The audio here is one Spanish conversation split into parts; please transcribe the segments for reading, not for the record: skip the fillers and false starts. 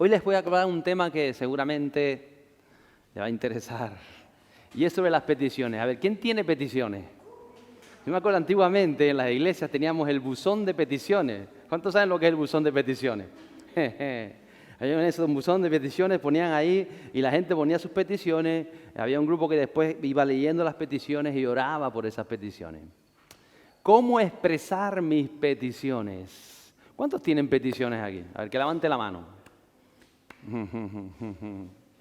Hoy les voy a hablar de un tema que seguramente le va a interesar, y es sobre las peticiones. A ver, ¿quién tiene peticiones? Yo me acuerdo antiguamente en las iglesias teníamos el buzón de peticiones. ¿Cuántos saben lo que es el buzón de peticiones? Había en ese buzón de peticiones, ponían ahí y la gente ponía sus peticiones. Había un grupo que después iba leyendo las peticiones y oraba por esas peticiones. ¿Cómo expresar mis peticiones? ¿Cuántos tienen peticiones aquí? A ver, que levante la mano.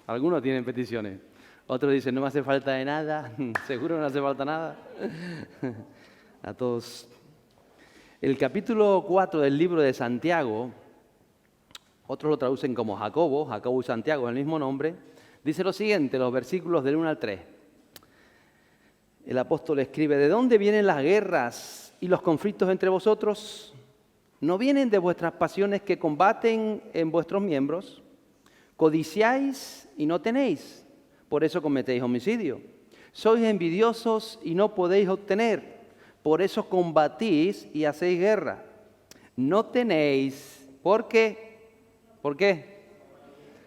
Algunos tienen peticiones. Otros dicen, no me hace falta de nada. Seguro no me hace falta nada. A todos. El capítulo 4 del libro de Santiago, otros lo traducen como Jacobo y Santiago, es el mismo nombre, dice lo siguiente, los versículos del 1 al 3. El apóstol escribe, ¿de dónde vienen las guerras y los conflictos entre vosotros? ¿No vienen de vuestras pasiones que combaten en vuestros miembros? Codiciáis y no tenéis, por eso cometéis homicidio. Sois envidiosos y no podéis obtener, por eso combatís y hacéis guerra. No tenéis, ¿por qué? ¿Por qué?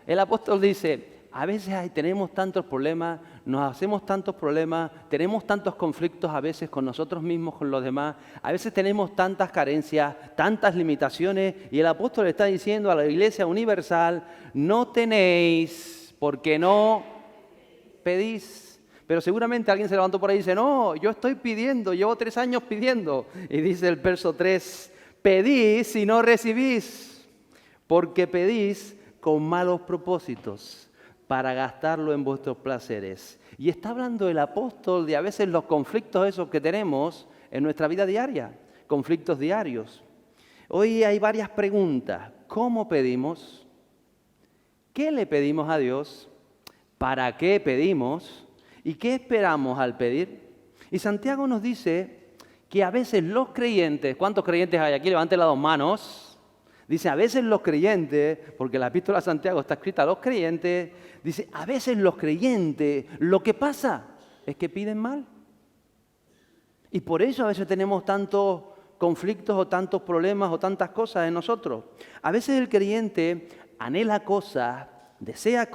El apóstol dice, a veces tenemos tantos problemas, nos hacemos tantos problemas, tenemos tantos conflictos a veces con nosotros mismos, con los demás, a veces tenemos tantas carencias, tantas limitaciones, y el apóstol le está diciendo a la iglesia universal, no tenéis porque no pedís. Pero seguramente alguien se levantó por ahí y dice, no, yo estoy pidiendo, llevo 3 años pidiendo. Y dice el verso 3, pedís y no recibís, porque pedís con malos propósitos para gastarlo en vuestros placeres. Y está hablando el apóstol de a veces los conflictos esos que tenemos en nuestra vida diaria, conflictos diarios. Hoy hay varias preguntas. ¿Cómo pedimos? ¿Qué le pedimos a Dios? ¿Para qué pedimos? ¿Y qué esperamos al pedir? Y Santiago nos dice que a veces los creyentes, ¿cuántos creyentes hay aquí? Levanten las 2 manos. Dice, a veces los creyentes, porque la epístola de Santiago está escrita a los creyentes, dice, a veces los creyentes, lo que pasa es que piden mal. Y por eso a veces tenemos tantos conflictos o tantos problemas o tantas cosas en nosotros. A veces el creyente anhela cosas, desea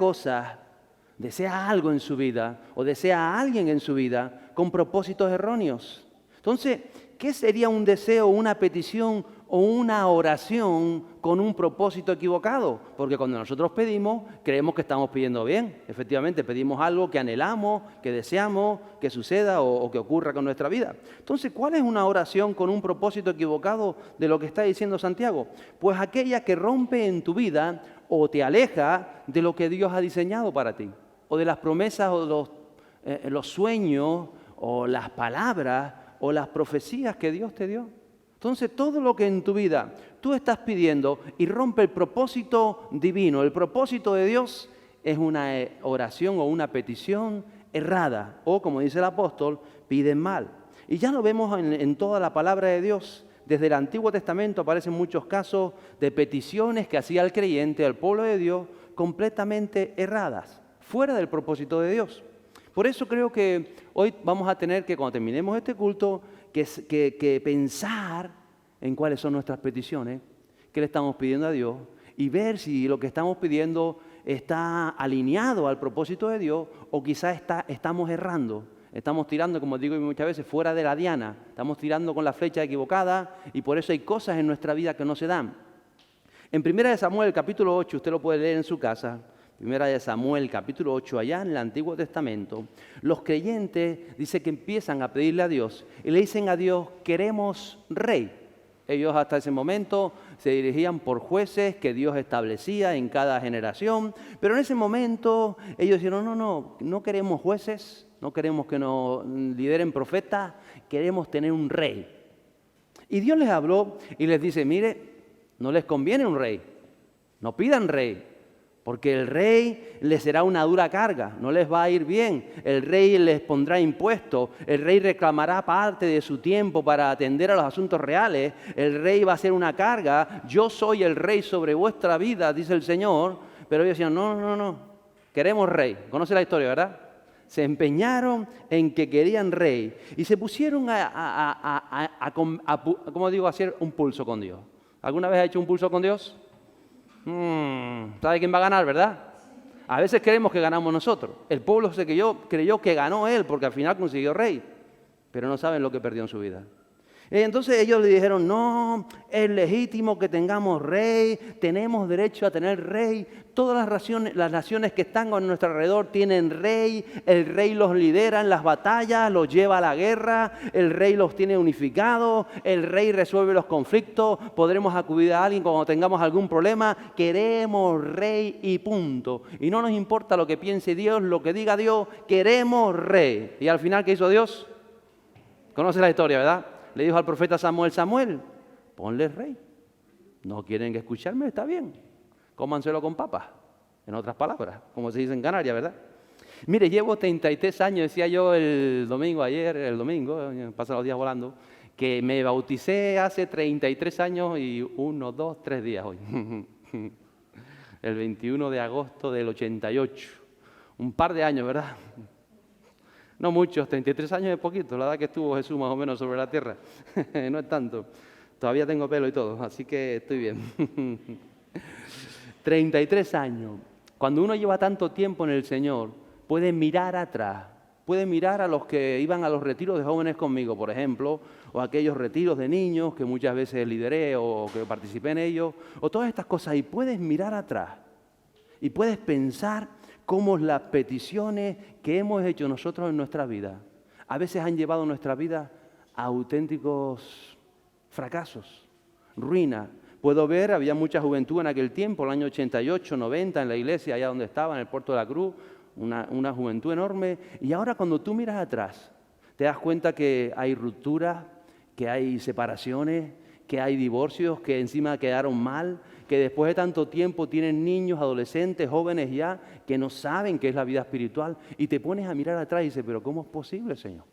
algo en su vida o desea a alguien en su vida con propósitos erróneos. Entonces, ¿qué sería un deseo, una petición o una oración con un propósito equivocado? Porque cuando nosotros pedimos, creemos que estamos pidiendo bien. Efectivamente, pedimos algo que anhelamos, que deseamos que suceda o que ocurra con nuestra vida. Entonces, ¿cuál es una oración con un propósito equivocado de lo que está diciendo Santiago? Pues aquella que rompe en tu vida o te aleja de lo que Dios ha diseñado para ti, o de las promesas o los sueños o las palabras o las profecías que Dios te dio. Entonces, todo lo que en tu vida tú estás pidiendo y rompe el propósito divino, el propósito de Dios, es una oración o una petición errada. O, como dice el apóstol, piden mal. Y ya lo vemos en toda la palabra de Dios. Desde el Antiguo Testamento aparecen muchos casos de peticiones que hacía el creyente, al pueblo de Dios, completamente erradas, fuera del propósito de Dios. Por eso creo que hoy vamos a tener que, cuando terminemos este culto, que pensar en cuáles son nuestras peticiones, qué le estamos pidiendo a Dios, y ver si lo que estamos pidiendo está alineado al propósito de Dios o quizás estamos errando. Estamos tirando, como digo muchas veces, fuera de la diana. Estamos tirando con la flecha equivocada y por eso hay cosas en nuestra vida que no se dan. En 1 Samuel, capítulo 8, usted lo puede leer en su casa. 1 Samuel, capítulo 8, allá en el Antiguo Testamento, los creyentes dice que empiezan a pedirle a Dios y le dicen a Dios, queremos rey. Ellos hasta ese momento se dirigían por jueces que Dios establecía en cada generación, pero en ese momento ellos dijeron, no queremos jueces, no queremos que nos lideren profetas, queremos tener un rey. Y Dios les habló y les dice, mire, no les conviene un rey, no pidan rey. Porque el rey les será una dura carga, no les va a ir bien. El rey les pondrá impuestos, el rey reclamará parte de su tiempo para atender a los asuntos reales. El rey va a ser una carga, yo soy el rey sobre vuestra vida, dice el Señor. Pero ellos decían, no, queremos rey. Conoce la historia, ¿verdad? Se empeñaron en que querían rey y se pusieron a hacer un pulso con Dios. ¿Alguna vez ha hecho un pulso con Dios? ¿Sabe quién va a ganar, verdad? A veces creemos que ganamos nosotros. El pueblo creyó que ganó él porque al final consiguió rey, pero no saben lo que perdió en su vida. Entonces ellos le dijeron, no, es legítimo que tengamos rey, tenemos derecho a tener rey. Todas las naciones que están a nuestro alrededor tienen rey, el rey los lidera en las batallas, los lleva a la guerra, el rey los tiene unificados, el rey resuelve los conflictos, podremos acudir a alguien cuando tengamos algún problema, queremos rey y punto. Y no nos importa lo que piense Dios, lo que diga Dios, queremos rey. Y al final, ¿qué hizo Dios? Conoce la historia, ¿verdad? Le dijo al profeta Samuel, Samuel, ponle rey. No quieren escucharme, está bien. Cómanselo con papas, en otras palabras, como se dice en Canarias, ¿verdad? Mire, llevo 33 años, decía yo el domingo, pasan los días volando, que me bauticé hace 33 años y 1, 2, 3 días hoy. El 21 de agosto del 88. Un par de años, ¿verdad? No muchos, 33 años es poquito, la edad que estuvo Jesús más o menos sobre la tierra. No es tanto. Todavía tengo pelo y todo, así que estoy bien. 33 años. Cuando uno lleva tanto tiempo en el Señor, puede mirar atrás. Puede mirar a los que iban a los retiros de jóvenes conmigo, por ejemplo, o aquellos retiros de niños que muchas veces lideré o que participé en ellos, o todas estas cosas, y puedes mirar atrás. Y puedes pensar cómo las peticiones que hemos hecho nosotros en nuestra vida a veces han llevado nuestra vida a auténticos fracasos, ruina. Puedo ver, había mucha juventud en aquel tiempo, el año 88, 90, en la iglesia, allá donde estaba, en el Puerto de la Cruz, una juventud enorme. Y ahora cuando tú miras atrás, te das cuenta que hay rupturas, que hay separaciones, que hay divorcios, que encima quedaron mal, que después de tanto tiempo tienen niños, adolescentes, jóvenes ya, que no saben qué es la vida espiritual, y te pones a mirar atrás y dices, pero ¿cómo es posible, Señor?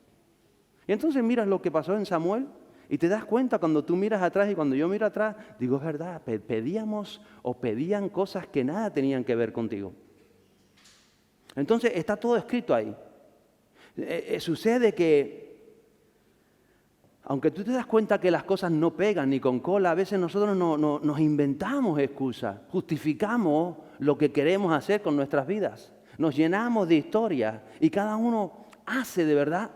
Y entonces miras lo que pasó en Samuel, y te das cuenta cuando tú miras atrás, y cuando yo miro atrás, digo, es verdad, pedían cosas que nada tenían que ver contigo. Entonces está todo escrito ahí. Sucede que aunque tú te das cuenta que las cosas no pegan ni con cola, a veces nosotros nos inventamos excusas, justificamos lo que queremos hacer con nuestras vidas, nos llenamos de historias y cada uno hace de verdad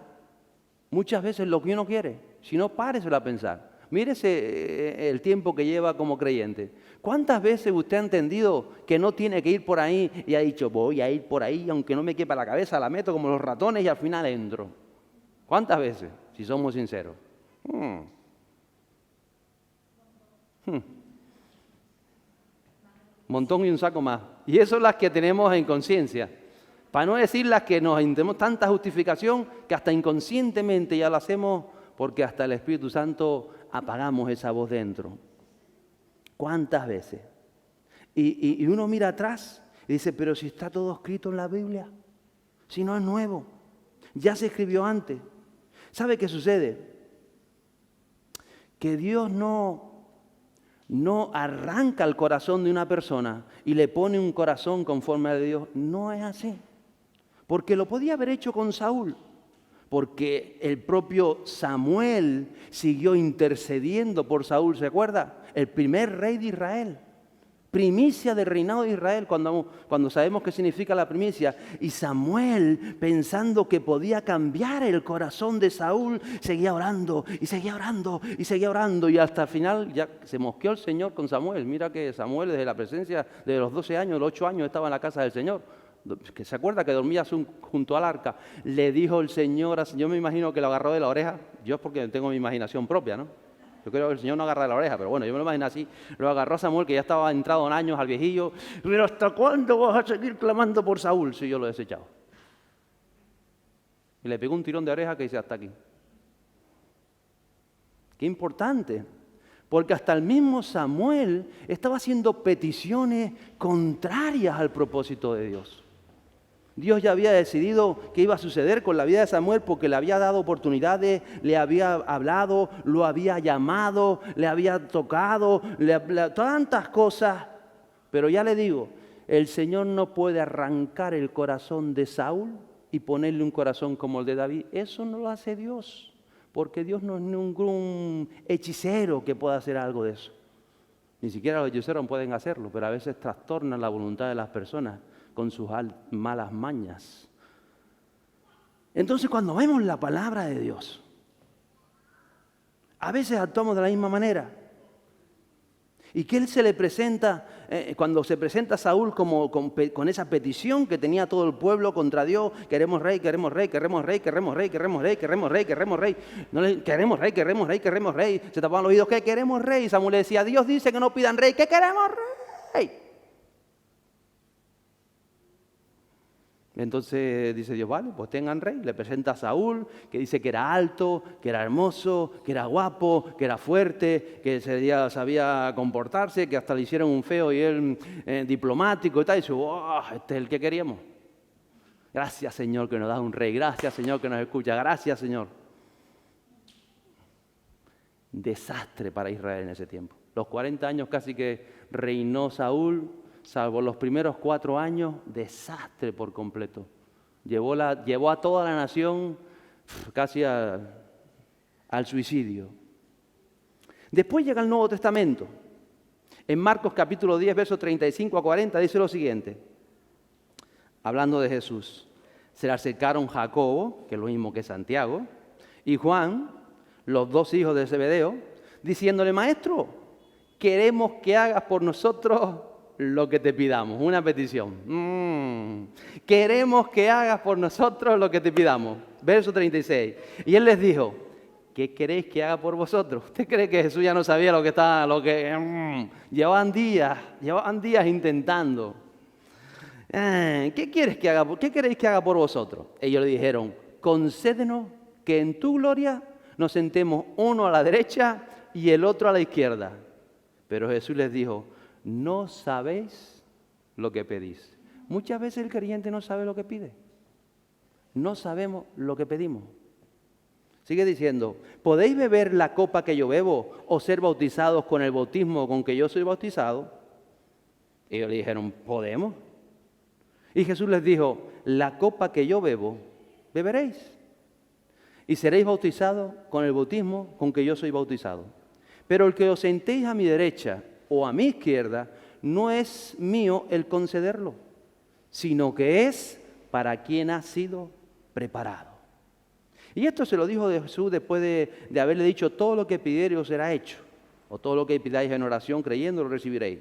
muchas veces lo que uno quiere. Si no, páreselo a pensar. Mírese el tiempo que lleva como creyente. ¿Cuántas veces usted ha entendido que no tiene que ir por ahí y ha dicho, voy a ir por ahí, aunque no me quepa la cabeza, la meto como los ratones y al final entro? ¿Cuántas veces? Si somos sinceros. Montón y un saco más. Y eso son las que tenemos en conciencia. Para no decir las que nos intentamos tanta justificación que hasta inconscientemente ya lo hacemos porque hasta el Espíritu Santo apagamos esa voz dentro. ¿Cuántas veces? Y uno mira atrás y dice, pero si está todo escrito en la Biblia, si no es nuevo, ya se escribió antes. ¿Sabe qué sucede? Que Dios no arranca el corazón de una persona y le pone un corazón conforme a Dios. No es así. Porque lo podía haber hecho con Saúl. Porque el propio Samuel siguió intercediendo por Saúl. ¿Se acuerda? El primer rey de Israel. Primicia del reinado de Israel, cuando sabemos qué significa la primicia. Y Samuel, pensando que podía cambiar el corazón de Saúl, seguía orando, y seguía orando, y seguía orando. Y hasta el final ya se mosqueó el Señor con Samuel. Mira que Samuel desde la presencia de los 12 años, los 8 años estaba en la casa del Señor. Que se acuerda que dormía junto al arca. Le dijo el Señor, yo me imagino que lo agarró de la oreja. Yo porque tengo mi imaginación propia, ¿no? Yo creo que el Señor no agarra de la oreja, pero bueno, yo me lo imagino así. Lo agarró a Samuel, que ya estaba entrado en años al viejillo. Pero ¿hasta cuándo vas a seguir clamando por Saúl si yo lo he desechado? Y le pegó un tirón de oreja que dice, hasta aquí. Qué importante. Porque hasta el mismo Samuel estaba haciendo peticiones contrarias al propósito de Dios. Dios ya había decidido qué iba a suceder con la vida de Samuel porque le había dado oportunidades, le había hablado, lo había llamado, le había tocado, tantas cosas. Pero ya le digo, el Señor no puede arrancar el corazón de Saúl y ponerle un corazón como el de David. Eso no lo hace Dios, porque Dios no es ningún hechicero que pueda hacer algo de eso. Ni siquiera los hechiceros pueden hacerlo, pero a veces trastornan la voluntad de las personas con sus malas mañas. Entonces, cuando vemos la palabra de Dios, a veces actuamos de la misma manera. Y que él se le presenta, cuando se presenta a Saúl con esa petición que tenía todo el pueblo contra Dios: queremos rey, queremos rey, queremos rey, queremos rey, queremos rey, queremos rey, queremos rey. No queremos rey, queremos rey, queremos rey. Se tapaban los oídos: ¿qué queremos rey? Y Samuel le decía: Dios dice que no pidan rey, ¿qué queremos rey? Entonces dice Dios: vale, pues tengan rey. Le presenta a Saúl, que dice que era alto, que era hermoso, que era guapo, que era fuerte, que sabía comportarse, que hasta le hicieron un feo y él diplomático y tal. Y dice: wow, este es el que queríamos. Gracias, Señor, que nos das un rey. Gracias, Señor, que nos escucha. Gracias, Señor. Desastre para Israel en ese tiempo. Los 40 años casi que reinó Saúl, salvo los primeros 4 años, desastre por completo. Llevó a toda la nación casi al suicidio. Después llega el Nuevo Testamento. En Marcos capítulo 10, versos 35 a 40, dice lo siguiente, hablando de Jesús: se le acercaron Jacobo, que es lo mismo que Santiago, y Juan, los 2 hijos de Zebedeo, diciéndole: Maestro, queremos que hagas por nosotros lo que te pidamos. Una petición. Queremos que hagas por nosotros lo que te pidamos. Verso 36. Y él les dijo: ¿qué queréis que haga por vosotros? ¿Usted cree que Jesús ya no sabía llevaban días intentando? ¿Qué queréis que haga por vosotros? Ellos le dijeron: concédenos que en tu gloria nos sentemos uno a la derecha y el otro a la izquierda. Pero Jesús les dijo: no sabéis lo que pedís. Muchas veces el creyente no sabe lo que pide. No sabemos lo que pedimos. Sigue diciendo: ¿podéis beber la copa que yo bebo o ser bautizados con el bautismo con que yo soy bautizado? Ellos le dijeron: podemos. Y Jesús les dijo: la copa que yo bebo, beberéis. Y seréis bautizados con el bautismo con que yo soy bautizado. Pero el que os sentéis a mi derecha o a mi izquierda, no es mío el concederlo, sino que es para quien ha sido preparado. Y esto se lo dijo Jesús después de haberle dicho: todo lo que pidiereis os será hecho, o todo lo que pidáis en oración creyendo lo recibiréis.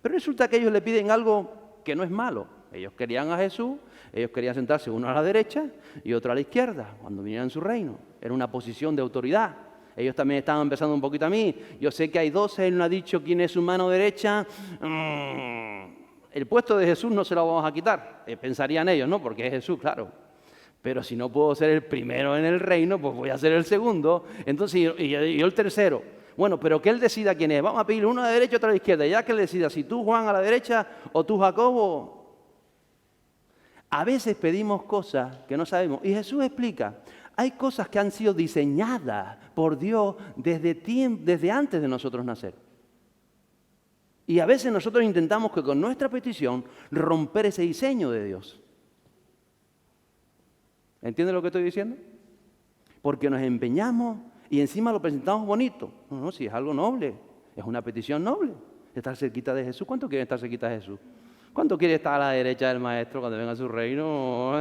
Pero resulta que ellos le piden algo que no es malo. Ellos querían a Jesús, ellos querían sentarse uno a la derecha y otro a la izquierda cuando vinieran en su reino. Era una posición de autoridad. Ellos también estaban empezando un poquito a mí. Yo sé que hay 12, él no ha dicho quién es su mano derecha. El puesto de Jesús no se lo vamos a quitar. Pensarían ellos, ¿no? Porque es Jesús, claro. Pero si no puedo ser el primero en el reino, pues voy a ser el segundo. Entonces, y yo el tercero. Bueno, pero que él decida quién es. Vamos a pedirle uno a la derecha y otro a la izquierda. Ya que él decida si tú, Juan, a la derecha o tú, Jacobo. A veces pedimos cosas que no sabemos. Y Jesús explica: hay cosas que han sido diseñadas por Dios desde antes de nosotros nacer. Y a veces nosotros intentamos que con nuestra petición romper ese diseño de Dios. ¿Entiende lo que estoy diciendo? Porque nos empeñamos y encima lo presentamos bonito. No, si es algo noble, es una petición noble. Estar cerquita de Jesús. ¿Cuánto quiere estar cerquita de Jesús? ¿Cuánto quiere estar a la derecha del Maestro cuando venga a su reino?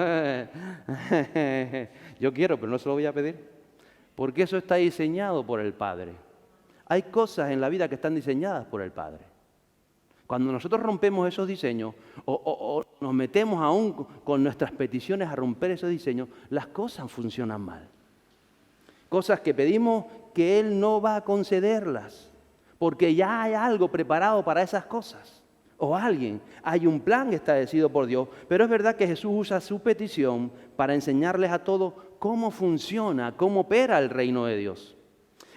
Yo quiero, pero no se lo voy a pedir. Porque eso está diseñado por el Padre. Hay cosas en la vida que están diseñadas por el Padre. Cuando nosotros rompemos esos diseños o nos metemos aún con nuestras peticiones a romper esos diseños, las cosas funcionan mal. Cosas que pedimos que Él no va a concederlas, porque ya hay algo preparado para esas cosas. O hay un plan establecido por Dios, pero es verdad que Jesús usa su petición para enseñarles a todos cómo funciona, cómo opera el reino de Dios.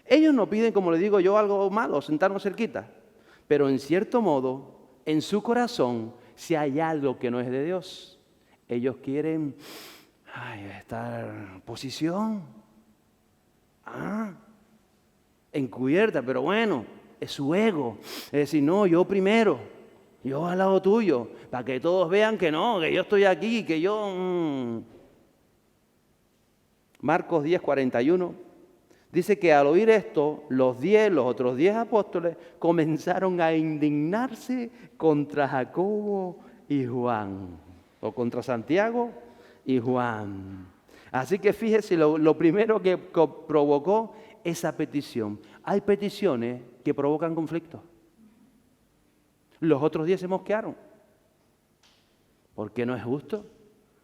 Ellos no piden, como les digo yo, algo malo, sentarnos cerquita, pero en cierto modo, en su corazón, si hay algo que no es de Dios, ellos quieren estar posición, encubierta, pero bueno, es su ego, es decir, no, yo primero. Yo al lado tuyo, para que todos vean que no, que yo estoy aquí, que yo... Marcos 10:41 Dice que al oír esto, los otros 10 apóstoles comenzaron a indignarse contra Jacobo y Juan, o contra Santiago y Juan. Así que fíjese, lo primero que provocó esa petición. Hay peticiones que provocan conflictos. Los otros 10 se mosquearon. ¿Por qué no es justo?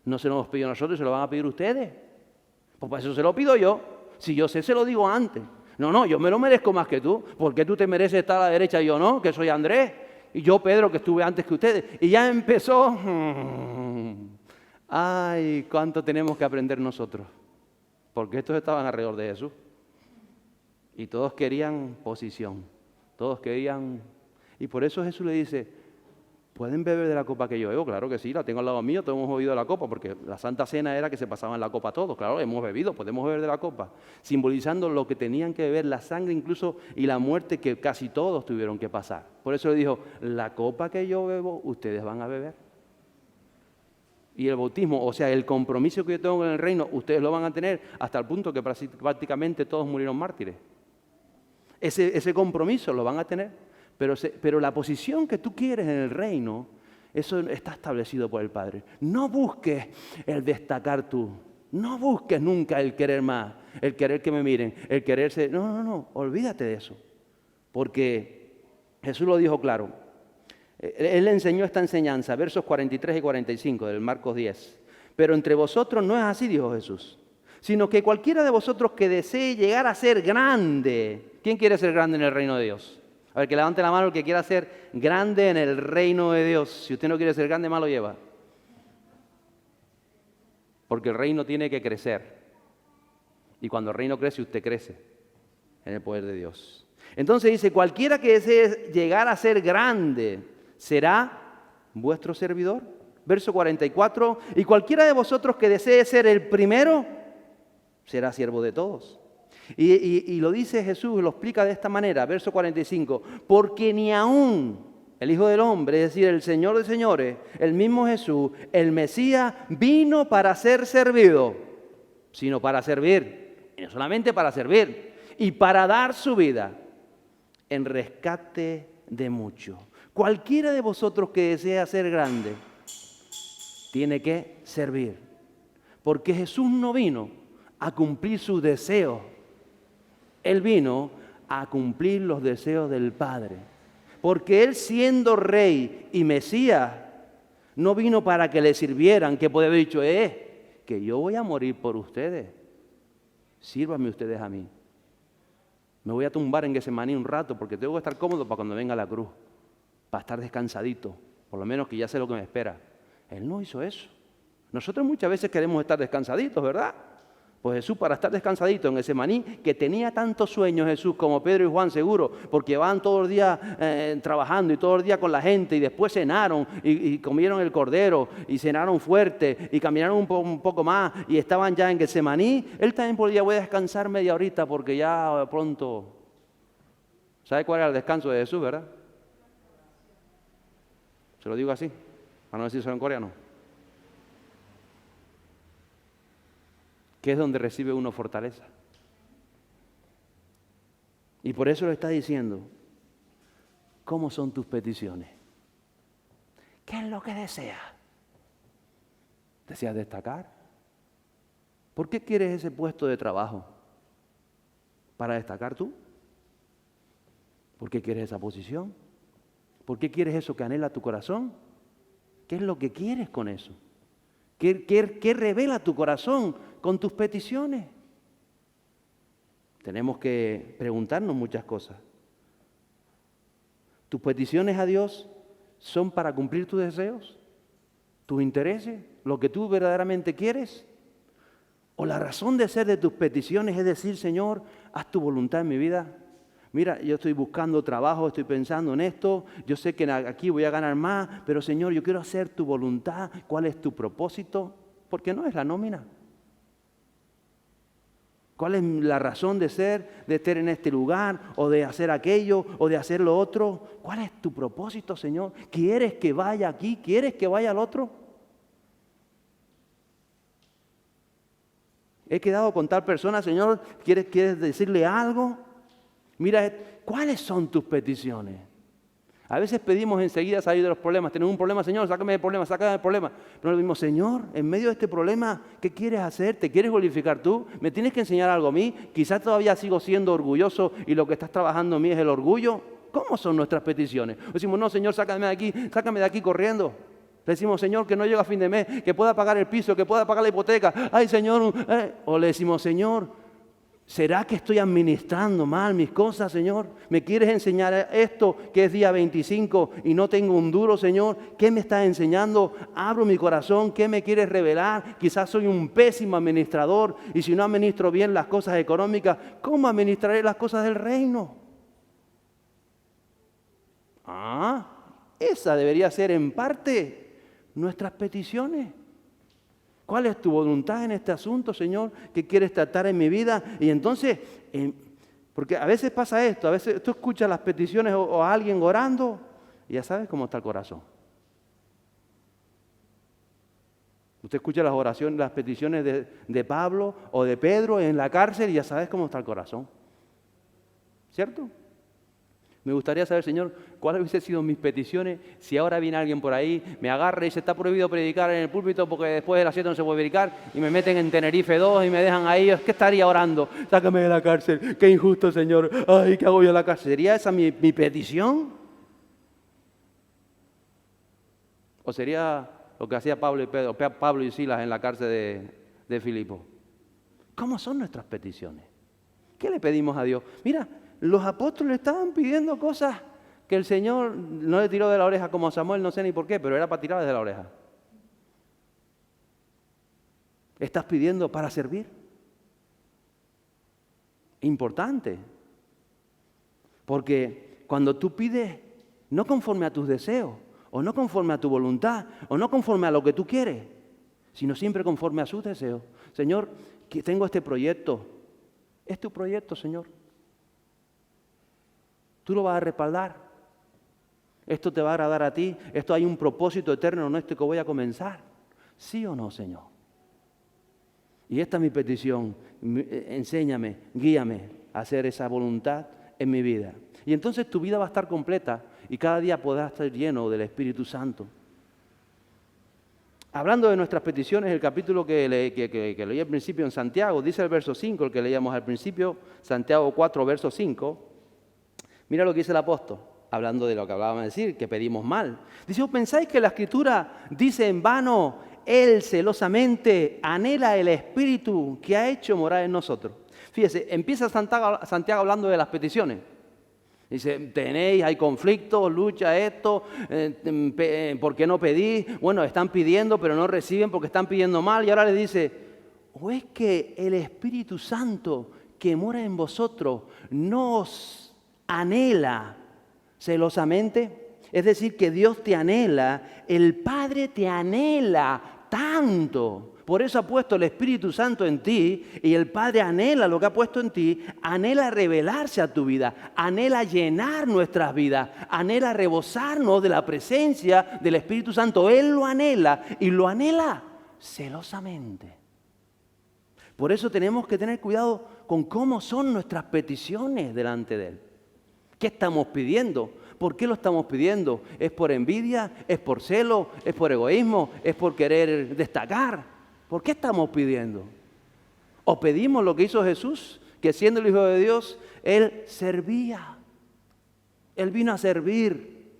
No se lo hemos pedido nosotros y se lo van a pedir ustedes. Pues para eso se lo pido yo. Si yo sé, se lo digo antes. No, yo me lo merezco más que tú. ¿Por qué tú te mereces estar a la derecha y yo no? Que soy Andrés. Y yo, Pedro, que estuve antes que ustedes. Y ya empezó. Ay, cuánto tenemos que aprender nosotros. Porque estos estaban alrededor de Jesús. Y todos querían posición. Todos querían. Y por eso Jesús le dice, ¿pueden beber de la copa que yo bebo? Claro que sí, la tengo al lado mío, todos hemos bebido de la copa, porque la Santa Cena era que se pasaban la copa todos. Claro, hemos bebido, podemos beber de la copa. Simbolizando lo que tenían que beber, la sangre incluso y la muerte que casi todos tuvieron que pasar. Por eso le dijo, la copa que yo bebo, ustedes van a beber. Y el bautismo, o sea, el compromiso que yo tengo en el reino, ustedes lo van a tener hasta el punto que prácticamente todos murieron mártires. Ese compromiso lo van a tener. Pero la posición que tú quieres en el reino, eso está establecido por el Padre. No busques el destacar tú. No busques nunca el querer más, el querer que me miren, el querer ser... No, olvídate de eso. Porque Jesús lo dijo claro. Él le enseñó esta enseñanza, versos 43 y 45 del Marcos 10. Pero entre vosotros no es así, dijo Jesús, sino que cualquiera de vosotros que desee llegar a ser grande. ¿Quién quiere ser grande en el reino de Dios? A ver, que levante la mano el que quiera ser grande en el reino de Dios. Si usted no quiere ser grande, más lo lleva. Porque el reino tiene que crecer. Y cuando el reino crece, usted crece en el poder de Dios. Entonces dice, cualquiera que desee llegar a ser grande será vuestro servidor. Verso 44, y cualquiera de vosotros que desee ser el primero será siervo de todos. Y lo dice Jesús, lo explica de esta manera, verso 45, porque ni aún el Hijo del Hombre, es decir, el Señor de señores, el mismo Jesús, el Mesías, vino para ser servido, sino para servir, y no solamente para servir, y para dar su vida en rescate de muchos. Cualquiera de vosotros que desea ser grande, tiene que servir, porque Jesús no vino a cumplir sus deseos. Él vino a cumplir los deseos del Padre. Porque Él, siendo Rey y Mesías, no vino para que le sirvieran, que puede haber dicho, que yo voy a morir por ustedes. Sírvanme ustedes a mí. Me voy a tumbar en Getsemaní un rato porque tengo que estar cómodo para cuando venga la cruz. Para estar descansadito. Por lo menos que ya sé lo que me espera. Él no hizo eso. Nosotros muchas veces queremos estar descansaditos, ¿verdad? Pues Jesús, para estar descansadito en Getsemaní, que tenía tantos sueños Jesús como Pedro y Juan seguro, porque van todo el día trabajando y todo el día con la gente, y después cenaron y comieron el cordero y cenaron fuerte y caminaron un poco más y estaban ya en Getsemaní. Él también podía, voy a descansar media horita porque ya pronto... ¿Sabe cuál era el descanso de Jesús, verdad? Se lo digo así, para no decirlo en coreano. Que es donde recibe uno fortaleza. Y por eso le está diciendo, ¿cómo son tus peticiones? ¿Qué es lo que deseas? ¿Deseas destacar? ¿Por qué quieres ese puesto de trabajo? ¿Para destacar tú? ¿Por qué quieres esa posición? ¿Por qué quieres eso que anhela tu corazón? ¿Qué es lo que quieres con eso? ¿Qué revela tu corazón con tus peticiones? Tenemos que preguntarnos muchas cosas. ¿Tus peticiones a Dios son para cumplir tus deseos? ¿Tus intereses? ¿Lo que tú verdaderamente quieres? ¿O la razón de ser de tus peticiones es decir, Señor, haz tu voluntad en mi vida? Mira, yo estoy buscando trabajo, estoy pensando en esto, yo sé que aquí voy a ganar más, pero Señor, yo quiero hacer tu voluntad. ¿Cuál es tu propósito? Porque no es la nómina. ¿Cuál es la razón de ser, de estar en este lugar, o de hacer aquello, o de hacer lo otro? ¿Cuál es tu propósito, Señor? ¿Quieres que vaya aquí? ¿Quieres que vaya al otro? He quedado con tal persona, Señor, ¿quieres decirle algo? Mira, ¿cuáles son tus peticiones? A veces pedimos enseguida salir de los problemas. Tenemos un problema, Señor, sácame del problema, sácame del problema. Pero le decimos, Señor, en medio de este problema, ¿qué quieres hacer? ¿Te quieres glorificar tú? ¿Me tienes que enseñar algo a mí? Quizás todavía sigo siendo orgulloso y lo que estás trabajando en mí es el orgullo. ¿Cómo son nuestras peticiones? Decimos, no, Señor, sácame de aquí corriendo. Le decimos, Señor, que no llegue a fin de mes, que pueda pagar el piso, que pueda pagar la hipoteca. Ay, Señor. O le decimos, Señor, ¿será que estoy administrando mal mis cosas, Señor? ¿Me quieres enseñar esto que es día 25 y no tengo un duro, Señor? ¿Qué me estás enseñando? Abro mi corazón. ¿Qué me quieres revelar? Quizás soy un pésimo administrador y si no administro bien las cosas económicas, ¿cómo administraré las cosas del reino? Esa debería ser en parte nuestras peticiones. ¿Cuál es tu voluntad en este asunto, Señor? ¿Qué quieres tratar en mi vida? Y entonces, porque a veces pasa esto, a veces tú escuchas las peticiones o a alguien orando y ya sabes cómo está el corazón. Usted escucha las oraciones, las peticiones de Pablo o de Pedro en la cárcel y ya sabes cómo está el corazón. ¿Cierto? Me gustaría saber, Señor, cuáles hubiesen sido mis peticiones si ahora viene alguien por ahí, me agarra y dice, está prohibido predicar en el púlpito porque después de las 7 no se puede predicar y me meten en Tenerife 2 y me dejan ahí. ¿Qué estaría orando? Sácame de la cárcel. Qué injusto, Señor. Ay, ¿qué hago yo en la cárcel? ¿Sería esa mi petición? ¿O sería lo que hacía Pablo y Silas en la cárcel de Filipo? ¿Cómo son nuestras peticiones? ¿Qué le pedimos a Dios? Mira, los apóstoles estaban pidiendo cosas que el Señor no le tiró de la oreja como a Samuel, no sé ni por qué, pero era para tirar de la oreja. ¿Estás pidiendo para servir? Importante. Porque cuando tú pides no conforme a tus deseos, o no conforme a tu voluntad, o no conforme a lo que tú quieres, sino siempre conforme a sus deseos. Señor, que tengo este proyecto. Es tu proyecto, Señor. Tú lo vas a respaldar. Esto te va a agradar a ti. Esto hay un propósito eterno en esto que voy a comenzar. ¿Sí o no, Señor? Y esta es mi petición. Enséñame, guíame a hacer esa voluntad en mi vida. Y entonces tu vida va a estar completa y cada día podrás estar lleno del Espíritu Santo. Hablando de nuestras peticiones, el capítulo que leí al principio en Santiago, dice el verso 5, el que leíamos al principio, Santiago 4, verso 5. Mira lo que dice el apóstol, hablando de lo que acabábamos de decir, que pedimos mal. Dice, ¿pensáis que la Escritura dice en vano, Él celosamente anhela el Espíritu que ha hecho morar en nosotros? Fíjese, empieza Santiago hablando de las peticiones. Dice, hay conflictos, lucha, esto, ¿por qué no pedís? Bueno, están pidiendo, pero no reciben porque están pidiendo mal. Y ahora le dice, ¿o es que el Espíritu Santo que mora en vosotros nos anhela celosamente? Es decir, que Dios te anhela, el Padre te anhela tanto. Por eso ha puesto el Espíritu Santo en ti y el Padre anhela lo que ha puesto en ti, anhela revelarse a tu vida, anhela llenar nuestras vidas, anhela rebosarnos de la presencia del Espíritu Santo. Él lo anhela y lo anhela celosamente. Por eso tenemos que tener cuidado con cómo son nuestras peticiones delante de Él. ¿Qué estamos pidiendo? ¿Por qué lo estamos pidiendo? ¿Es por envidia? ¿Es por celo? ¿Es por egoísmo? ¿Es por querer destacar? ¿Por qué estamos pidiendo? ¿O pedimos lo que hizo Jesús? Que siendo el Hijo de Dios, Él servía. Él vino a servir.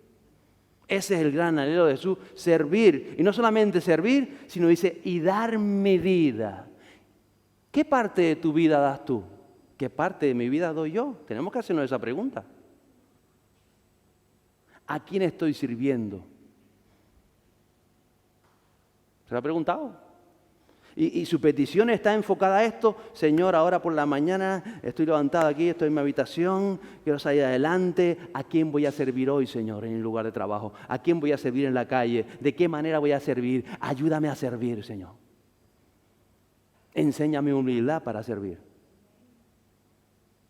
Ese es el gran anhelo de Jesús, servir. Y no solamente servir, sino dice, y dar mi vida. ¿Qué parte de tu vida das tú? ¿Qué parte de mi vida doy yo? Tenemos que hacernos esa pregunta. ¿A quién estoy sirviendo? ¿Se lo ha preguntado? Y su petición está enfocada a esto. Señor, ahora por la mañana estoy levantado aquí, estoy en mi habitación, quiero salir adelante. ¿A quién voy a servir hoy, Señor, en el lugar de trabajo? ¿A quién voy a servir en la calle? ¿De qué manera voy a servir? Ayúdame a servir, Señor. Enséñame humildad para servir.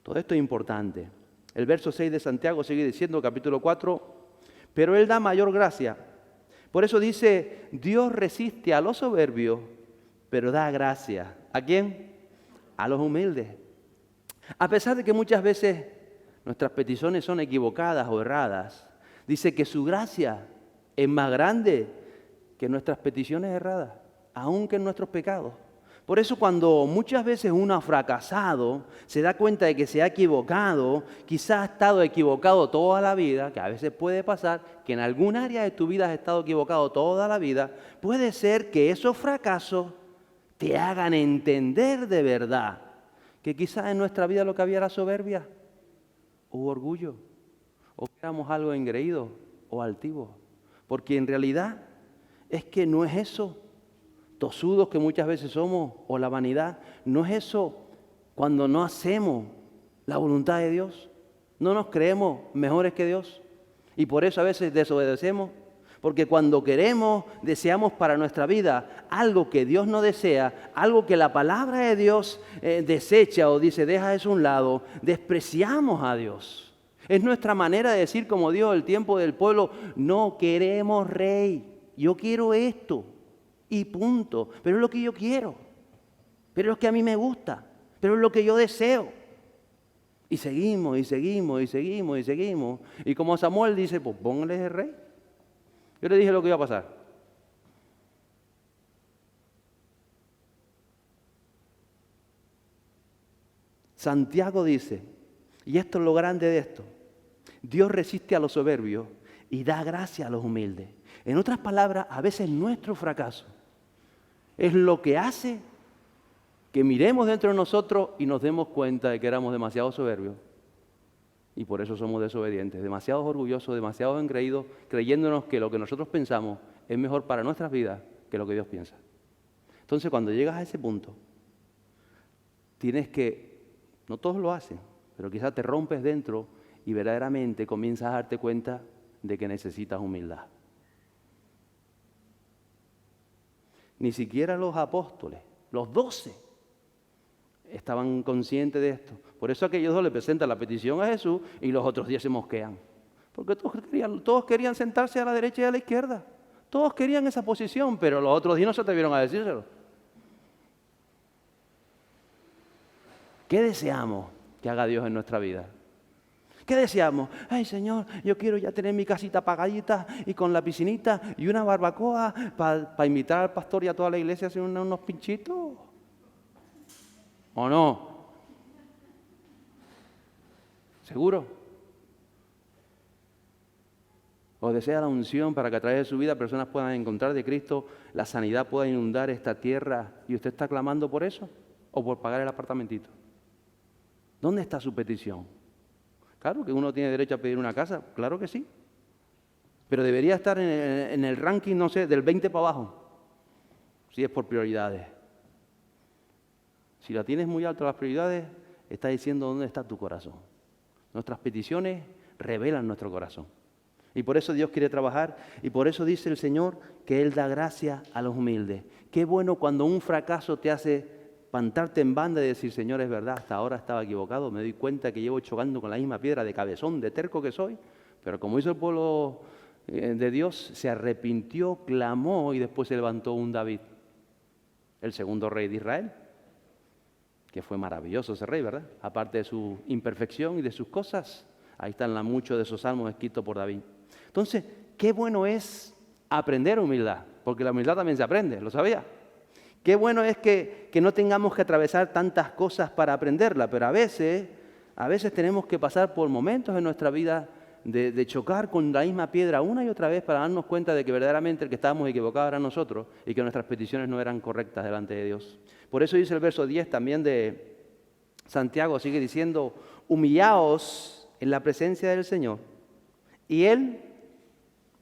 Todo esto es importante. El verso 6 de Santiago sigue diciendo, capítulo 4, pero Él da mayor gracia. Por eso dice, Dios resiste a los soberbios, pero da gracia. ¿A quién? a los humildes. A pesar de que muchas veces nuestras peticiones son equivocadas o erradas, dice que su gracia es más grande que nuestras peticiones erradas, aun que nuestros pecados. Por eso cuando muchas veces uno ha fracasado, se da cuenta de que se ha equivocado, quizás ha estado equivocado toda la vida, que a veces puede pasar, que en algún área de tu vida has estado equivocado toda la vida, puede ser que esos fracasos te hagan entender de verdad que quizás en nuestra vida lo que había era soberbia o orgullo, o que éramos algo engreídos o altivos, porque en realidad es que no es eso. Tosudos que muchas veces somos, o la vanidad, no es eso cuando no hacemos la voluntad de Dios. No nos creemos mejores que Dios y por eso a veces desobedecemos, porque cuando queremos, deseamos para nuestra vida algo que Dios no desea, algo que la palabra de Dios desecha o dice deja eso a un lado, despreciamos a Dios. Es nuestra manera de decir como Dios el tiempo del pueblo, no queremos rey, yo quiero esto. Y punto. Pero es lo que yo quiero. Pero es lo que a mí me gusta. Pero es lo que yo deseo. Y seguimos, y seguimos, y seguimos, y seguimos. Y como Samuel dice, pues póngale el rey. Yo le dije lo que iba a pasar. Santiago dice, y esto es lo grande de esto, Dios resiste a los soberbios y da gracia a los humildes. En otras palabras, a veces nuestro fracaso es lo que hace que miremos dentro de nosotros y nos demos cuenta de que éramos demasiado soberbios y por eso somos desobedientes, demasiado orgullosos, demasiado engreídos, creyéndonos que lo que nosotros pensamos es mejor para nuestras vidas que lo que Dios piensa. Entonces, cuando llegas a ese punto, tienes que, no todos lo hacen, pero quizás te rompes dentro y verdaderamente comienzas a darte cuenta de que necesitas humildad. Ni siquiera los apóstoles, los 12, estaban conscientes de esto. Por eso aquellos dos le presentan la petición a Jesús y los otros 10 se mosquean. Porque todos querían sentarse a la derecha y a la izquierda. Todos querían esa posición, pero los otros 10 no se atrevieron a decírselo. ¿Qué deseamos que haga Dios en nuestra vida? ¿Qué deseamos? Ay, Señor, yo quiero ya tener mi casita pagadita y con la piscinita y una barbacoa para invitar al pastor y a toda la iglesia a hacer unos pinchitos. ¿O no? ¿Seguro? ¿O desea la unción para que a través de su vida personas puedan encontrar de Cristo, la sanidad pueda inundar esta tierra y usted está clamando por eso? ¿O por pagar el apartamentito? ¿Dónde está su petición? Claro que uno tiene derecho a pedir una casa, claro que sí. Pero debería estar en el ranking, no sé, del 20 para abajo, si es por prioridades. Si la tienes muy alta las prioridades, está diciendo dónde está tu corazón. Nuestras peticiones revelan nuestro corazón. Y por eso Dios quiere trabajar, y por eso dice el Señor que Él da gracia a los humildes. Qué bueno cuando un fracaso te hace plantarte en banda y decir, Señor, es verdad, hasta ahora estaba equivocado, me doy cuenta que llevo chocando con la misma piedra de cabezón, de terco que soy, pero como hizo el pueblo de Dios, se arrepintió, clamó y después se levantó un David, el segundo rey de Israel, que fue maravilloso ese rey, ¿verdad? Aparte de su imperfección y de sus cosas, ahí están muchos de esos salmos escritos por David. Entonces, qué bueno es aprender humildad, porque la humildad también se aprende, ¿lo sabía? Qué bueno es que no tengamos que atravesar tantas cosas para aprenderla, pero a veces tenemos que pasar por momentos en nuestra vida de chocar con la misma piedra una y otra vez para darnos cuenta de que verdaderamente el que estábamos equivocados era nosotros y que nuestras peticiones no eran correctas delante de Dios. Por eso dice el verso 10 también de Santiago, sigue diciendo, humillaos en la presencia del Señor y Él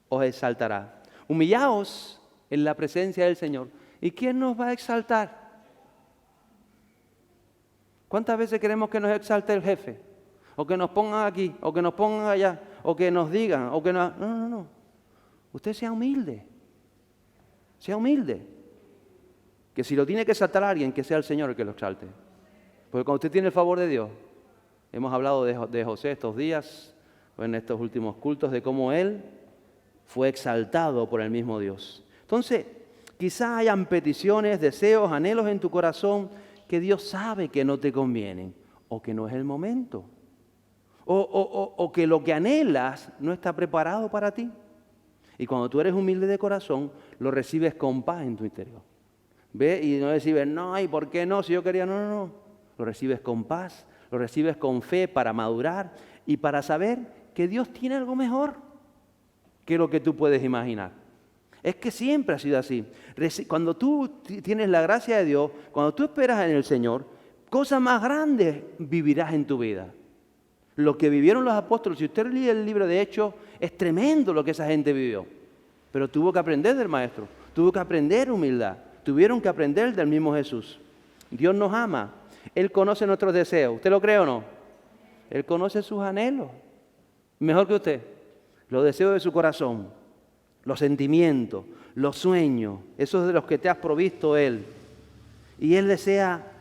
os exaltará. Humillaos en la presencia del Señor. ¿Y quién nos va a exaltar? ¿Cuántas veces queremos que nos exalte el jefe? O que nos pongan aquí, o que nos pongan allá, o que nos digan, o que nos... No. Usted sea humilde. Sea humilde. Que si lo tiene que exaltar a alguien, que sea el Señor el que lo exalte. Porque cuando usted tiene el favor de Dios, hemos hablado de José estos días, o en estos últimos cultos, de cómo él fue exaltado por el mismo Dios. Entonces, quizá hayan peticiones, deseos, anhelos en tu corazón que Dios sabe que no te convienen o que no es el momento. O que lo que anhelas no está preparado para ti. Y cuando tú eres humilde de corazón, lo recibes con paz en tu interior. ¿Ve? Y no recibes, no, ¿y por qué no? Si yo quería, no. Lo recibes con paz, lo recibes con fe para madurar y para saber que Dios tiene algo mejor que lo que tú puedes imaginar. Es que siempre ha sido así. Cuando tú tienes la gracia de Dios, cuando tú esperas en el Señor, cosas más grandes vivirás en tu vida. Lo que vivieron los apóstoles, si usted lee el libro de Hechos, es tremendo lo que esa gente vivió. Pero tuvo que aprender del Maestro, tuvo que aprender humildad, tuvieron que aprender del mismo Jesús. Dios nos ama, Él conoce nuestros deseos. ¿Usted lo cree o no? Él conoce sus anhelos, mejor que usted. Los deseos de su corazón, los sentimientos, los sueños, esos de los que te has provisto Él. Y Él desea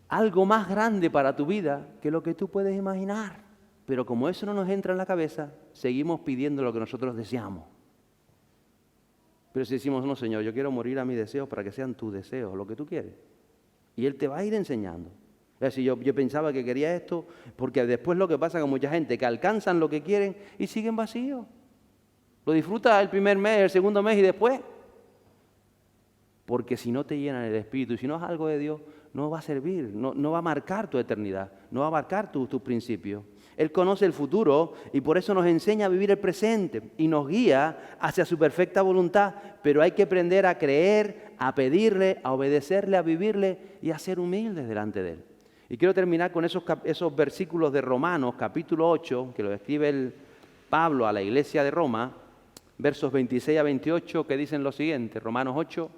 algo más grande para tu vida que lo que tú puedes imaginar. Pero como eso no nos entra en la cabeza, seguimos pidiendo lo que nosotros deseamos. Pero si decimos, no, Señor, yo quiero morir a mis deseos para que sean tus deseos, lo que tú quieres. Y Él te va a ir enseñando. Es decir, yo pensaba que quería esto, porque después lo que pasa con mucha gente, que alcanzan lo que quieren y siguen vacíos. Lo disfrutas el primer mes, el segundo mes y después. Porque si no te llenan el Espíritu y si no es algo de Dios, no va a servir, no va a marcar tu eternidad, no va a marcar tus principios. Él conoce el futuro y por eso nos enseña a vivir el presente y nos guía hacia su perfecta voluntad, pero hay que aprender a creer, a pedirle, a obedecerle, a vivirle y a ser humildes delante de Él. Y quiero terminar con esos versículos de Romanos, capítulo 8, que lo escribe Pablo a la iglesia de Roma, versos 26 a 28, que dicen lo siguiente, Romanos 8,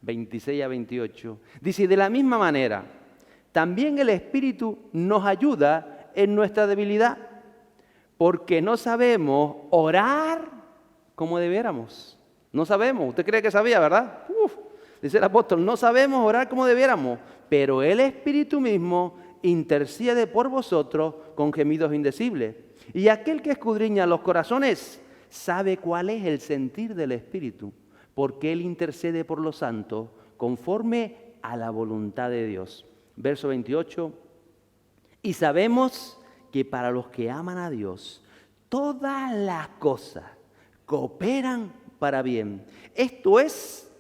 26 a 28. Dice, de la misma manera, también el Espíritu nos ayuda en nuestra debilidad, porque no sabemos orar como debiéramos. No sabemos, usted cree que sabía, ¿verdad? Dice el apóstol, no sabemos orar como debiéramos, pero el Espíritu mismo intercede por vosotros con gemidos indecibles. Y aquel que escudriña los corazones sabe cuál es el sentir del Espíritu, porque Él intercede por los santos conforme a la voluntad de Dios. Verso 28. Y sabemos que para los que aman a Dios, todas las cosas cooperan para bien. Esto es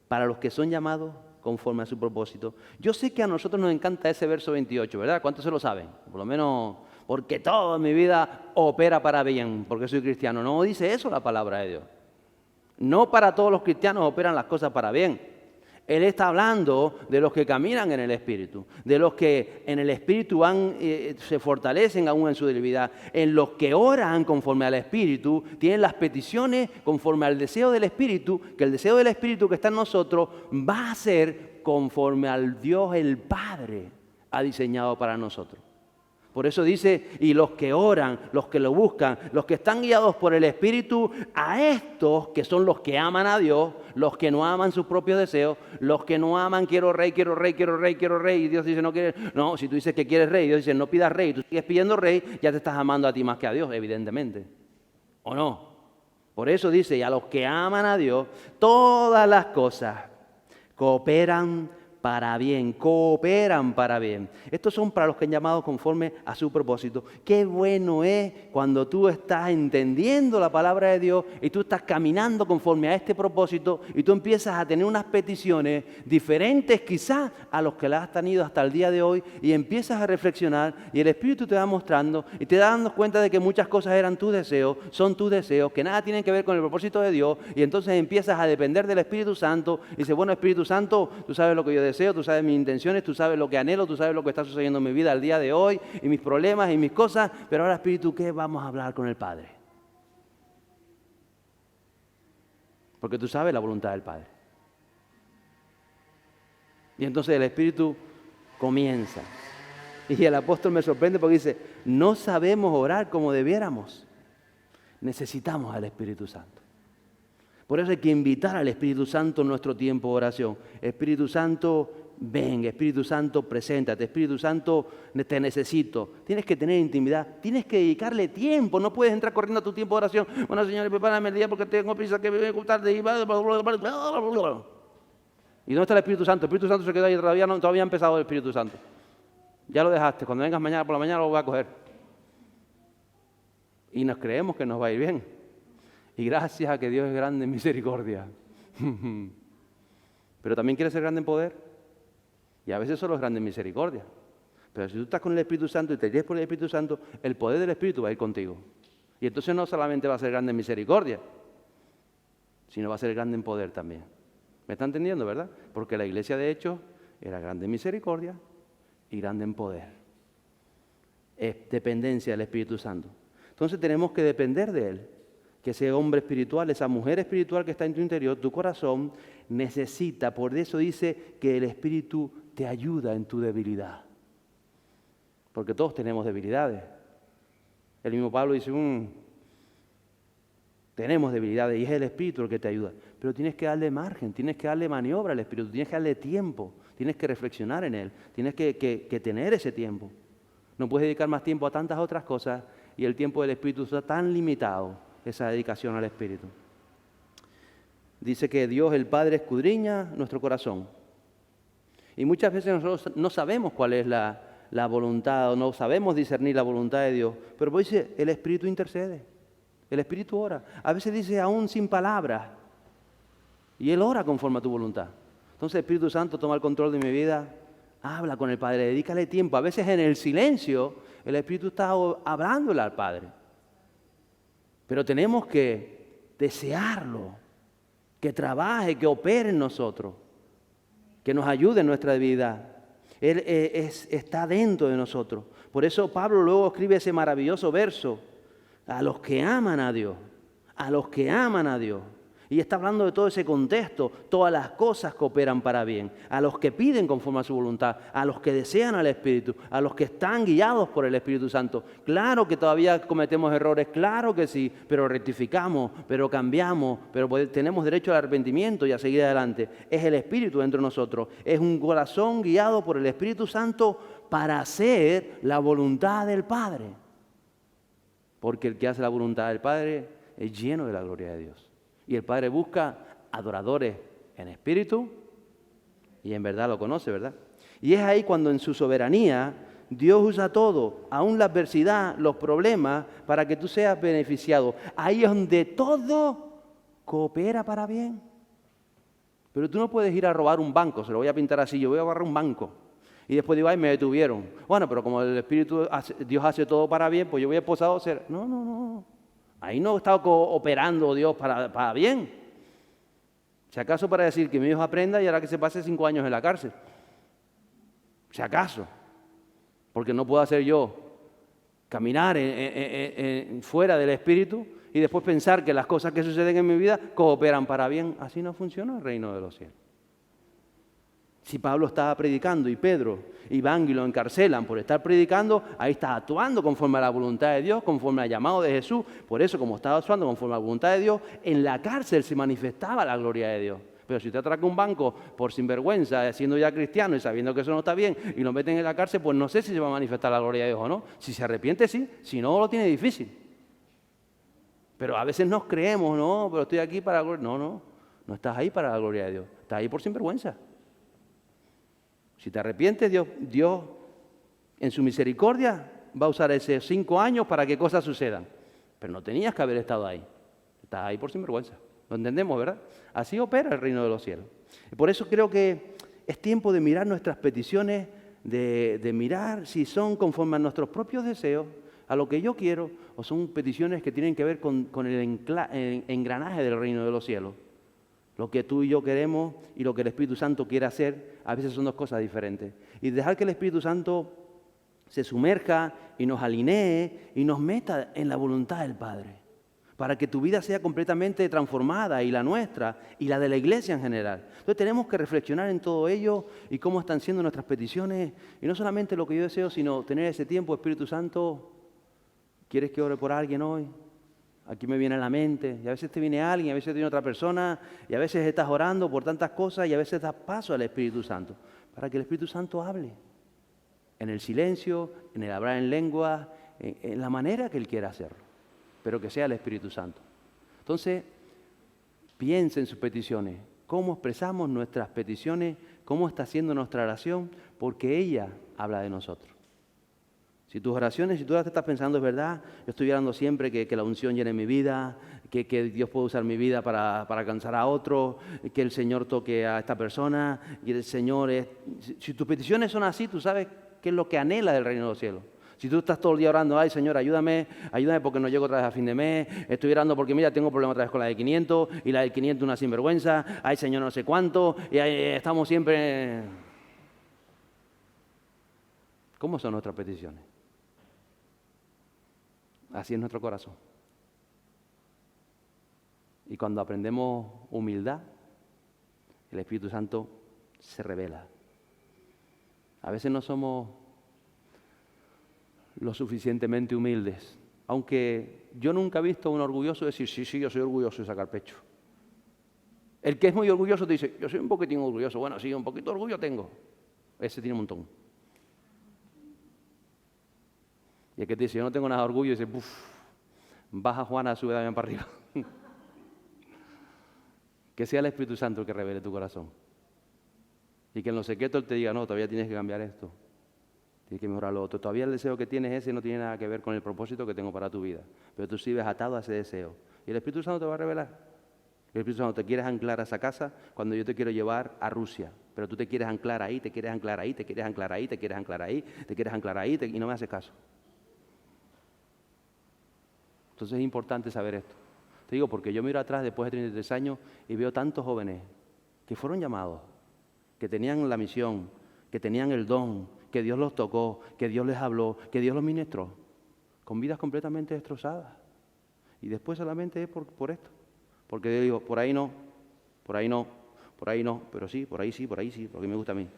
para los que son llamados conforme a su propósito. Yo sé que a nosotros nos encanta ese verso 28, ¿verdad? ¿Cuántos se lo saben? Por lo menos, porque toda mi vida opera para bien, porque soy cristiano. No dice eso la palabra de Dios. No para todos los cristianos operan las cosas para bien. Él está hablando de los que caminan en el Espíritu, de los que en el Espíritu se fortalecen aún en su debilidad, en los que oran conforme al Espíritu, tienen las peticiones conforme al deseo del Espíritu, que el deseo del Espíritu que está en nosotros va a ser conforme al Dios el Padre ha diseñado para nosotros. Por eso dice, y los que oran, los que lo buscan, los que están guiados por el Espíritu, a estos que son los que aman a Dios, los que no aman sus propios deseos, los que no aman quiero rey, quiero rey, quiero rey, quiero rey, y Dios dice no quieres, no, si tú dices que quieres rey, Dios dice no pidas rey, tú sigues pidiendo rey, ya te estás amando a ti más que a Dios, evidentemente. ¿O no? Por eso dice, y a los que aman a Dios, todas las cosas cooperan para bien. Estos son para los que han llamado conforme a su propósito. Qué bueno es cuando tú estás entendiendo la palabra de Dios y tú estás caminando conforme a este propósito y tú empiezas a tener unas peticiones diferentes quizás a los que las has tenido hasta el día de hoy y empiezas a reflexionar y el Espíritu te va mostrando y te da dando cuenta de que muchas cosas eran tus deseos, son tus deseos, que nada tienen que ver con el propósito de Dios y entonces empiezas a depender del Espíritu Santo y dices, bueno, Espíritu Santo, tú sabes lo que yo deseo, tú sabes mis intenciones, tú sabes lo que anhelo, tú sabes lo que está sucediendo en mi vida al día de hoy y mis problemas y mis cosas, pero ahora Espíritu, ¿qué vamos a hablar con el Padre? Porque tú sabes la voluntad del Padre. Y entonces el Espíritu comienza. Y el apóstol me sorprende porque dice, no sabemos orar como debiéramos. Necesitamos al Espíritu Santo. Por eso hay que invitar al Espíritu Santo en nuestro tiempo de oración. Espíritu Santo, ven. Espíritu Santo, preséntate. Espíritu Santo, te necesito. Tienes que tener intimidad. Tienes que dedicarle tiempo. No puedes entrar corriendo a tu tiempo de oración. Bueno, Señor, prepárame el día porque tengo prisa que me voy a tarde. ¿Y dónde está el Espíritu Santo? El Espíritu Santo se quedó ahí, todavía ha empezado el Espíritu Santo. Ya lo dejaste, cuando vengas mañana por la mañana lo voy a coger. Y nos creemos que nos va a ir bien. Y gracias a que Dios es grande en misericordia. Pero también quiere ser grande en poder. Y a veces solo es grande en misericordia. Pero si tú estás con el Espíritu Santo y te guías por el Espíritu Santo, el poder del Espíritu va a ir contigo. Y entonces no solamente va a ser grande en misericordia, sino va a ser grande en poder también. ¿Me está entendiendo, verdad? Porque la iglesia de Hechos era grande en misericordia y grande en poder. Es dependencia del Espíritu Santo. Entonces tenemos que depender de Él. Que ese hombre espiritual, esa mujer espiritual que está en tu interior, tu corazón, necesita. Por eso dice que el Espíritu te ayuda en tu debilidad. Porque todos tenemos debilidades. El mismo Pablo dice, tenemos debilidades y es el Espíritu el que te ayuda. Pero tienes que darle margen, tienes que darle maniobra al Espíritu, tienes que darle tiempo, tienes que reflexionar en Él, tienes que tener ese tiempo. No puedes dedicar más tiempo a tantas otras cosas y el tiempo del Espíritu está tan limitado, esa dedicación al Espíritu. Dice que Dios el Padre escudriña nuestro corazón. Y muchas veces nosotros no sabemos cuál es la voluntad, o no sabemos discernir la voluntad de Dios. Pero pues dice, el Espíritu intercede, el Espíritu ora. A veces dice aún sin palabras. Y Él ora conforme a tu voluntad. Entonces el Espíritu Santo toma el control de mi vida, habla con el Padre, dedícale tiempo. A veces en el silencio el Espíritu está hablándole al Padre. Pero tenemos que desearlo, que trabaje, que opere en nosotros, que nos ayude en nuestra vida. Él está dentro de nosotros. Por eso Pablo luego escribe ese maravilloso verso, a los que aman a Dios, a los que aman a Dios. Y está hablando de todo ese contexto, todas las cosas que operan para bien, a los que piden conforme a su voluntad, a los que desean al Espíritu, a los que están guiados por el Espíritu Santo. Claro que todavía cometemos errores, claro que sí, pero rectificamos, pero cambiamos, pero tenemos derecho al arrepentimiento y a seguir adelante. Es el Espíritu dentro de nosotros, es un corazón guiado por el Espíritu Santo para hacer la voluntad del Padre. Porque el que hace la voluntad del Padre es lleno de la gloria de Dios. Y el Padre busca adoradores en espíritu y en verdad lo conoce, ¿verdad? Y es ahí cuando en su soberanía Dios usa todo, aún la adversidad, los problemas, para que tú seas beneficiado. Ahí es donde todo coopera para bien. Pero tú no puedes ir a robar un banco, se lo voy a pintar así, yo voy a agarrar un banco. Y después digo, ay, me detuvieron. Bueno, pero como el Espíritu, Dios hace todo para bien, pues yo voy a posado a hacer. No. Ahí no está operando Dios para bien. Si acaso para decir que mi hijo aprenda y hará que se pase 5 años en la cárcel. Si acaso. Porque no puedo hacer yo caminar fuera del Espíritu y después pensar que las cosas que suceden en mi vida cooperan para bien. Así no funciona el reino de los cielos. Si Pablo estaba predicando y Pedro y van y lo encarcelan por estar predicando, ahí está actuando conforme a la voluntad de Dios, conforme al llamado de Jesús. Por eso, como estaba actuando conforme a la voluntad de Dios, en la cárcel se manifestaba la gloria de Dios. Pero si usted atraca un banco por sinvergüenza, siendo ya cristiano y sabiendo que eso no está bien, y lo meten en la cárcel, pues no sé si se va a manifestar la gloria de Dios o no. Si se arrepiente, sí. Si no, lo tiene difícil. Pero a veces nos creemos, no, pero estoy aquí para la gloria. No estás ahí para la gloria de Dios. Estás ahí por sinvergüenza. Si te arrepientes, Dios en su misericordia va a usar esos 5 años para que cosas sucedan. Pero no tenías que haber estado ahí. Estás ahí por sinvergüenza. Lo entendemos, ¿verdad? Así opera el reino de los cielos. Y por eso creo que es tiempo de mirar nuestras peticiones, de mirar si son conforme a nuestros propios deseos, a lo que yo quiero, o son peticiones que tienen que ver con el engranaje del reino de los cielos. Lo que tú y yo queremos y lo que el Espíritu Santo quiere hacer, a veces son dos cosas diferentes. Y dejar que el Espíritu Santo se sumerja y nos alinee y nos meta en la voluntad del Padre, para que tu vida sea completamente transformada, y la nuestra, y la de la iglesia en general. Entonces tenemos que reflexionar en todo ello y cómo están siendo nuestras peticiones, y no solamente lo que yo deseo, sino tener ese tiempo. Espíritu Santo, ¿quieres que ore por alguien hoy? Aquí me viene a la mente, y a veces te viene alguien, a veces te viene otra persona, y a veces estás orando por tantas cosas, y a veces das paso al Espíritu Santo, para que el Espíritu Santo hable, en el silencio, en el hablar en lengua, en la manera que Él quiera hacerlo, pero que sea el Espíritu Santo. Entonces, piensa en sus peticiones, cómo expresamos nuestras peticiones, cómo está siendo nuestra oración, porque ella habla de nosotros. Si tus oraciones, si tú las estás pensando es verdad, yo estoy orando siempre que la unción llene mi vida, que Dios pueda usar mi vida para alcanzar a otro, que el Señor toque a esta persona, y el Señor es... Si tus peticiones son así, tú sabes qué es lo que anhela del reino de los cielos. Si tú estás todo el día orando, ay Señor, ayúdame porque no llego otra vez a fin de mes, estoy orando porque mira, tengo problemas otra vez con la de 500, y la de 500 una sinvergüenza, ay Señor no sé cuánto, y ahí estamos siempre... ¿Cómo son nuestras peticiones? Así es nuestro corazón. Y cuando aprendemos humildad, el Espíritu Santo se revela. A veces no somos lo suficientemente humildes, aunque yo nunca he visto a un orgulloso decir, sí, yo soy orgulloso y sacar pecho. El que es muy orgulloso te dice, yo soy un poquitín orgulloso. Bueno, sí, un poquito de orgullo tengo. Ese tiene un montón. Y el que te dice, yo no tengo nada de orgullo, dice, baja Juana, sube también para arriba. Que sea el Espíritu Santo el que revele tu corazón. Y que en lo secreto Él te diga, no, todavía tienes que cambiar esto. Tienes que mejorar lo otro. Todavía el deseo que tienes ese no tiene nada que ver con el propósito que tengo para tu vida. Pero tú sigues atado a ese deseo. Y el Espíritu Santo te va a revelar. El Espíritu Santo te quieres anclar a esa casa cuando yo te quiero llevar a Rusia. Pero tú te quieres anclar ahí, te quieres anclar ahí, te quieres anclar ahí, te quieres anclar ahí, te quieres anclar ahí, y no me haces caso. Entonces es importante saber esto. Te digo porque yo miro atrás después de 33 años y veo tantos jóvenes que fueron llamados, que tenían la misión, que tenían el don, que Dios los tocó, que Dios les habló, que Dios los ministró, con vidas completamente destrozadas. Y después solamente es por esto. Porque yo digo, por ahí no, por ahí no, por ahí no, pero sí, por ahí sí, porque me gusta a mí.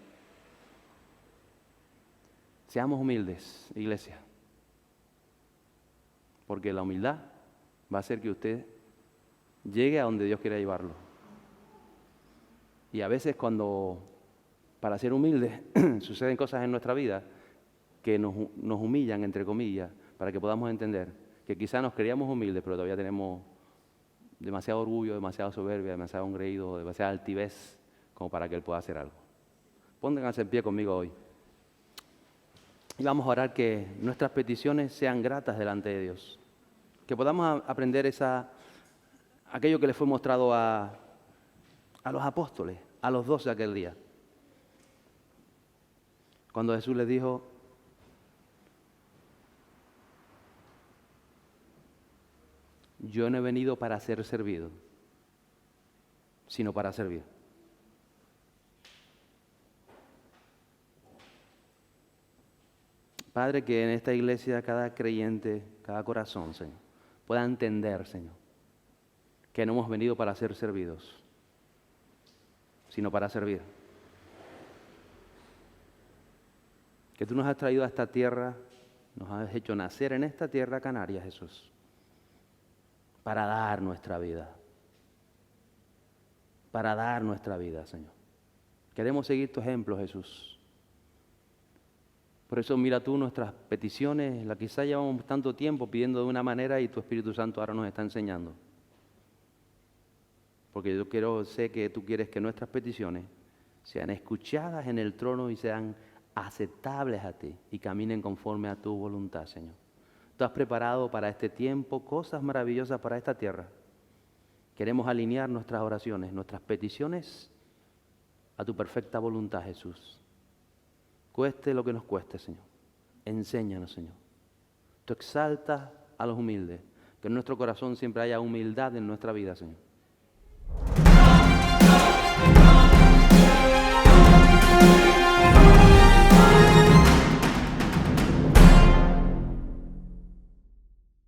Seamos humildes, iglesia. Porque la humildad va a hacer que usted llegue a donde Dios quiera llevarlo. Y a veces para ser humildes, suceden cosas en nuestra vida que nos humillan, entre comillas, para que podamos entender que quizás nos creíamos humildes, pero todavía tenemos demasiado orgullo, demasiada soberbia, demasiado engreído, demasiada altivez, como para que Él pueda hacer algo. Pónganse en pie conmigo hoy. Y vamos a orar que nuestras peticiones sean gratas delante de Dios. Que podamos aprender aquello que les fue mostrado a los apóstoles, a los 12 aquel día. Cuando Jesús les dijo, yo no he venido para ser servido, sino para servir. Padre, que en esta iglesia cada creyente, cada corazón, Señor, pueda entender, Señor, que no hemos venido para ser servidos, sino para servir. Que tú nos has traído a esta tierra, nos has hecho nacer en esta tierra canaria, Jesús, para dar nuestra vida. Para dar nuestra vida, Señor. Queremos seguir tu ejemplo, Jesús. Por eso mira tú nuestras peticiones, las quizás llevamos tanto tiempo pidiendo de una manera y tu Espíritu Santo ahora nos está enseñando. Porque sé que tú quieres que nuestras peticiones sean escuchadas en el trono y sean aceptables a ti y caminen conforme a tu voluntad, Señor. Tú has preparado para este tiempo cosas maravillosas para esta tierra. Queremos alinear nuestras oraciones, nuestras peticiones a tu perfecta voluntad, Jesús. Cueste lo que nos cueste, Señor. Enséñanos, Señor. Tú exaltas a los humildes. Que en nuestro corazón siempre haya humildad en nuestra vida, Señor.